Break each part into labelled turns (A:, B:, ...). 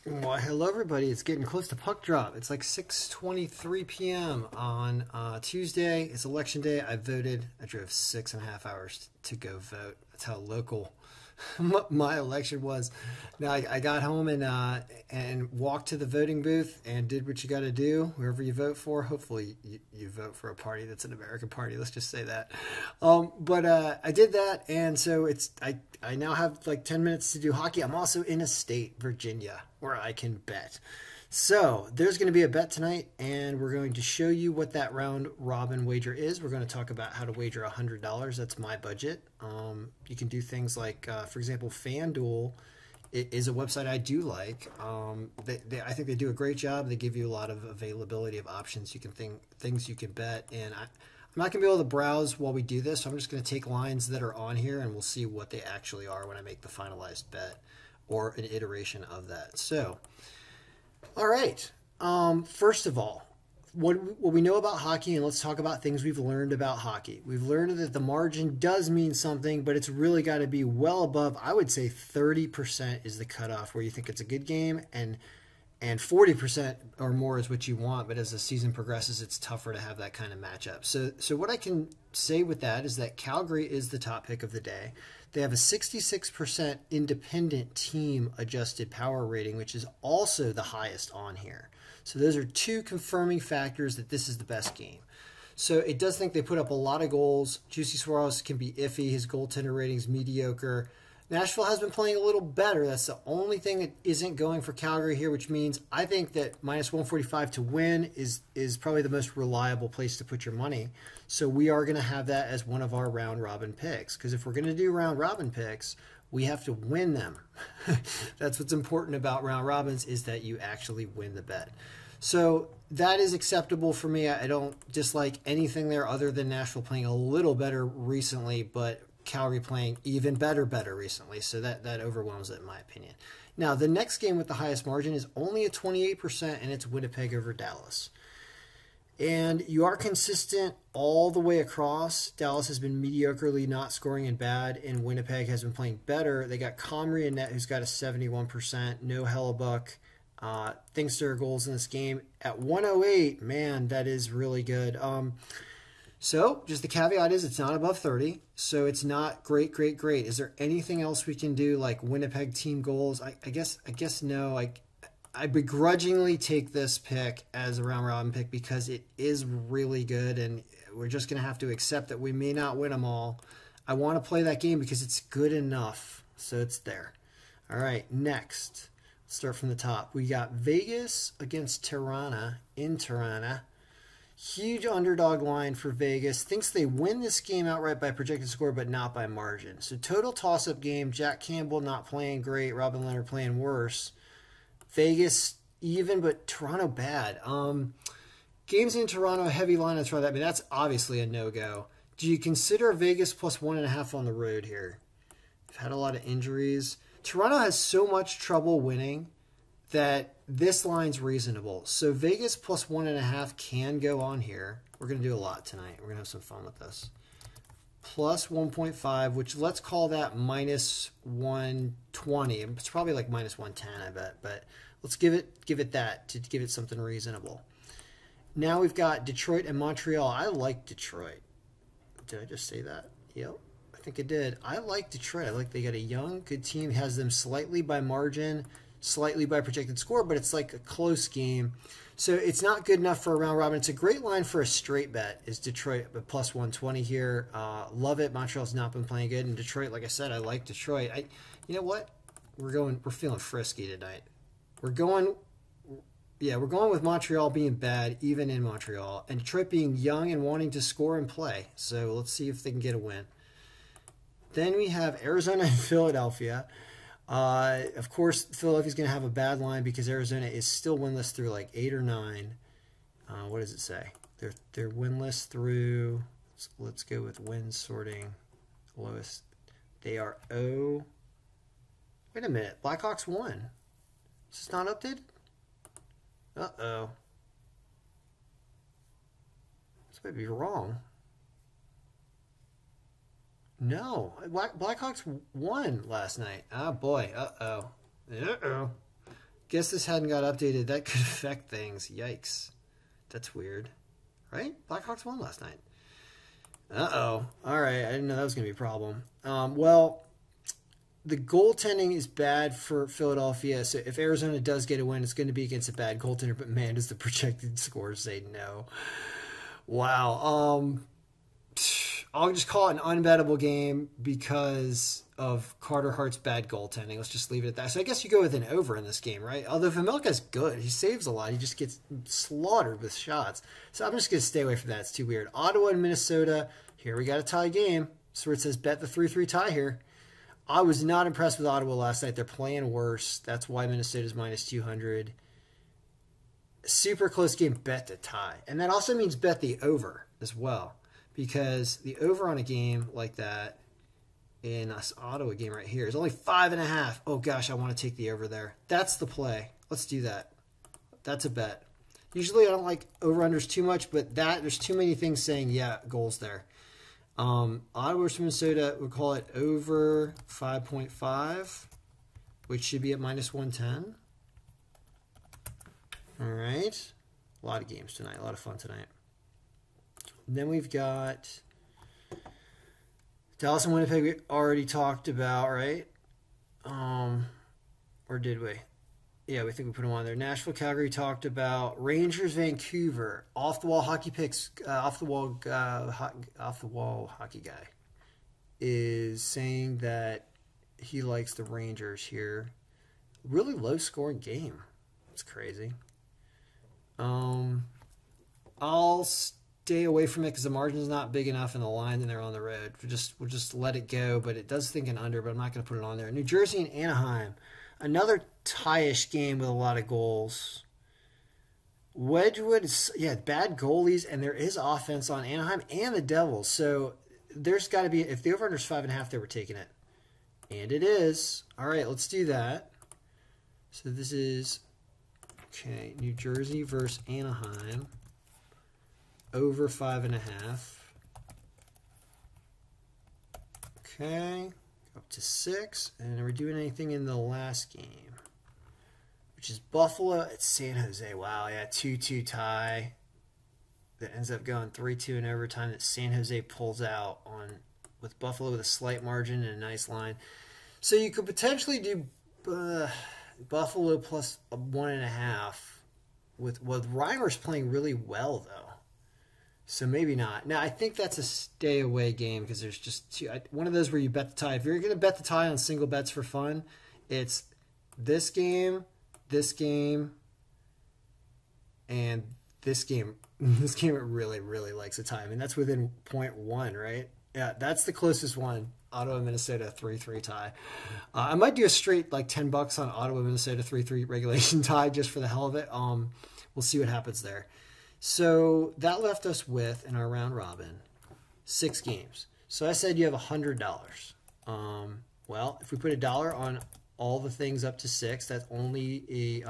A: Well, hello everybody. It's getting close to puck drop. It's like 6:23 p.m. on Tuesday. It's election day. I voted. I drove 6.5 hours to go vote. That's how local my election was. Now I got home and walked to the voting booth and did what you got to do. Whoever you vote for, hopefully you vote for a party that's an American party. Let's just say that. But I did that, and so I now have like 10 minutes to do hockey. I'm also in a state, Virginia, where I can bet. So there's going to be a bet tonight, and we're going to show you what that round robin wager is. We're going to talk about how to wager $100. That's my budget. You can do things like, for example, FanDuel. It is a website I do like. I think they do a great job. They give you a lot of availability of options. Things you can bet, and I'm not going to be able to browse while we do this, so I'm just going to take lines that are on here, and we'll see what they actually are when I make the finalized bet or an iteration of that. So, all right. First of all, what we know about hockey, and let's talk about things we've learned about hockey. We've learned that the margin does mean something, but it's really got to be well above, I would say 30% is the cutoff where you think it's a good game, and 40% or more is what you want, but as the season progresses, it's tougher to have that kind of matchup. So what I can say with that is that Calgary is the top pick of the day. They have a 66% independent team adjusted power rating, which is also the highest on here. So those are two confirming factors that this is the best game. So it does think they put up a lot of goals. Juicy Suarez can be iffy. His goaltender rating's mediocre. Nashville has been playing a little better. That's the only thing that isn't going for Calgary here, which means I think that minus 145 to win is probably the most reliable place to put your money. So we are going to have that as one of our round robin picks, because if we're going to do round robin picks, we have to win them. That's what's important about round robins, is that you actually win the bet. So that is acceptable for me. I don't dislike anything there other than Nashville playing a little better recently, but Calgary playing even better recently, so that overwhelms it in my opinion. Now, the next game with the highest margin is only at 28%, and it's Winnipeg over Dallas. And you are consistent all the way across. Dallas has been mediocrely not scoring and bad, and Winnipeg has been playing better. They got Comrie in net, who's got a 71%, no Hellebuck. Thanks to their goals in this game. At 108, man, that is really good. So, just the caveat is it's not above 30, so it's not great. Is there anything else we can do, like Winnipeg team goals? I guess no. I begrudgingly take this pick as a round robin pick because it is really good, and we're just going to have to accept that we may not win them all. I want to play that game because it's good enough, so it's there. All right, next. Let's start from the top. We got Vegas against Tirana in Tirana. Huge underdog line for Vegas. Thinks they win this game outright by projected score, but not by margin. So total toss-up game. Jack Campbell not playing great. Robin Leonard playing worse. Vegas even, but Toronto bad. Games in Toronto, heavy line on Toronto. I mean, that's obviously a no-go. Do you consider Vegas plus 1.5 on the road here? They've had a lot of injuries. Toronto has so much trouble winning that this line's reasonable. So Vegas plus 1.5 can go on here. We're going to do a lot tonight. We're going to have some fun with this. Plus 1.5, which let's call that minus 120. It's probably like minus 110, I bet. But let's give it that to give it something reasonable. Now we've got Detroit and Montreal. I like Detroit. Did I just say that? Yep. I think I did. I like Detroit. I like they got a young, good team. Has them slightly by margin, slightly by projected score, but it's like a close game. So it's not good enough for a round robin. It's a great line for a straight bet, is Detroit, but plus 120 here. Love it. Montreal's not been playing good. And Detroit, like I said, I like Detroit. You know what? We're feeling frisky tonight. We're going with Montreal being bad, even in Montreal, and Detroit being young and wanting to score and play. So let's see if they can get a win. Then we have Arizona and Philadelphia. Of course, Philadelphia's going to have a bad line because Arizona is still winless through like 8 or 9. What does it say? They're winless through, let's go with win sorting lowest. They are 0. Wait a minute. Blackhawks won. Is this not updated? Uh-oh. This might be wrong. No, Blackhawks won last night. Oh boy, uh-oh. Guess this hadn't got updated. That could affect things. Yikes. That's weird. Right? Blackhawks won last night. Uh-oh. All right. I didn't know that was going to be a problem. Well, the goaltending is bad for Philadelphia. So if Arizona does get a win, it's going to be against a bad goaltender. But, man, does the projected scores say no. Wow. I'll just call it an unbettable game because of Carter Hart's bad goaltending. Let's just leave it at that. So I guess you go with an over in this game, right? Although Vejmelka's good. He saves a lot. He just gets slaughtered with shots. So I'm just going to stay away from that. It's too weird. Ottawa and Minnesota. Here we got a tie game. So it says bet the 3-3 tie here. I was not impressed with Ottawa last night. They're playing worse. That's why Minnesota's minus 200. Super close game, bet the tie. And that also means bet the over as well. Because the over on a game like that in this Ottawa game right here is only 5.5. Oh, gosh, I want to take the over there. That's the play. Let's do that. That's a bet. Usually I don't like over-unders too much, but there's too many things saying, yeah, goals there. Ottawa versus Minnesota, we'll call it over 5.5, which should be at minus 110. All right. A lot of games tonight. A lot of fun tonight. Then we've got Dallas and Winnipeg we already talked about, right? Or did we? Yeah, we think we put them on there. Nashville, Calgary talked about. Rangers, Vancouver. Off-the-wall hockey picks. Off-the-wall hockey guy is saying that he likes the Rangers here. Really low-scoring game. That's crazy. I'll stay away from it because the margin is not big enough in the line and they're on the road. We'll just let it go, but it does think an under, but I'm not going to put it on there. New Jersey and Anaheim. Another tie-ish game with a lot of goals. Wedgwood is, bad goalies, and there is offense on Anaheim and the Devils. So there's got to be, if the over-under is 5.5, they were taking it. And it is. All right, let's do that. So this is, okay, New Jersey versus Anaheim. Over 5.5. Okay. Up to 6. And are we doing anything in the last game? Which is Buffalo at San Jose. Wow, yeah, 2-2 tie. That ends up going 3-2 in overtime that San Jose pulls out on with Buffalo with a slight margin and a nice line. So you could potentially do Buffalo plus 1.5 with Reimer's playing really well, though. So maybe not. Now, I think that's a stay away game because there's just one of those where you bet the tie. If you're going to bet the tie on single bets for fun, it's this game, and this game. This game, it really, really likes a tie. I mean, that's within 0.1, right? Yeah, that's the closest one. Ottawa, Minnesota, 3-3 tie. I might do a straight like $10 on Ottawa, Minnesota, 3-3 regulation tie just for the hell of it. We'll see what happens there. So that left us with, in our round robin, 6 games. So I said you have $100. Well, if we put $1 on all the things up to 6, that's only a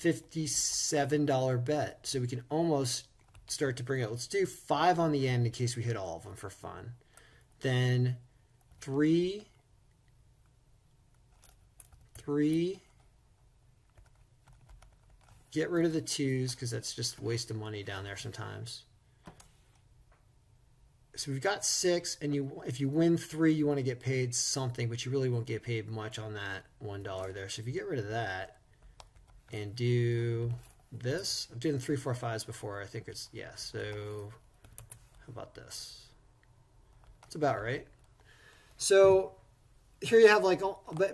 A: $57 bet. So we can almost start to bring it. Let's do 5 on the end in case we hit all of them for fun. Then 3, get rid of the 2s because that's just a waste of money down there sometimes. So we've got 6, and if you win 3, you want to get paid something, but you really won't get paid much on that $1 there. So if you get rid of that and do this, I've done 3, 4, 5s before. I think it's, yeah, so how about this? It's about right. So here you have like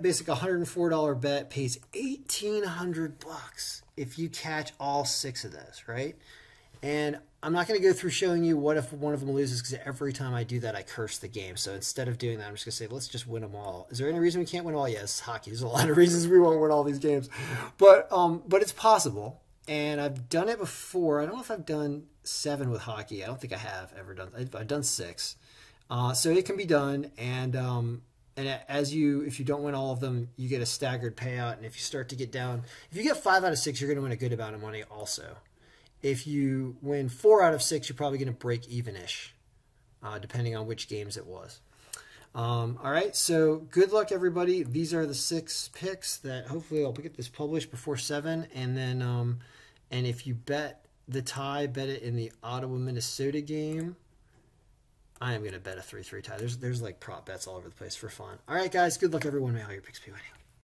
A: basically $104 bet, pays $1,800 if you catch all 6 of those, right? And I'm not going to go through showing you what if one of them loses because every time I do that, I curse the game. So instead of doing that, I'm just going to say, let's just win them all. Is there any reason we can't win them all? Yes, hockey. There's a lot of reasons we won't win all these games. But it's possible. And I've done it before. I don't know if I've done 7 with hockey. I don't think I have ever done. I've done 6. So it can be done. And if you don't win all of them, you get a staggered payout. And if you start to get down, if you get 5 out of 6, you're going to win a good amount of money also. If you win 4 out of 6, you're probably going to break even-ish, depending on which games it was. All right, so good luck, everybody. These are the 6 picks that hopefully I'll get this published before 7. And then, and if you bet the tie, bet it in the Ottawa Minnesota game. I am going to bet a 3-3 tie. There's like prop bets all over the place for fun. All right, guys, good luck, everyone. May all your picks be winning.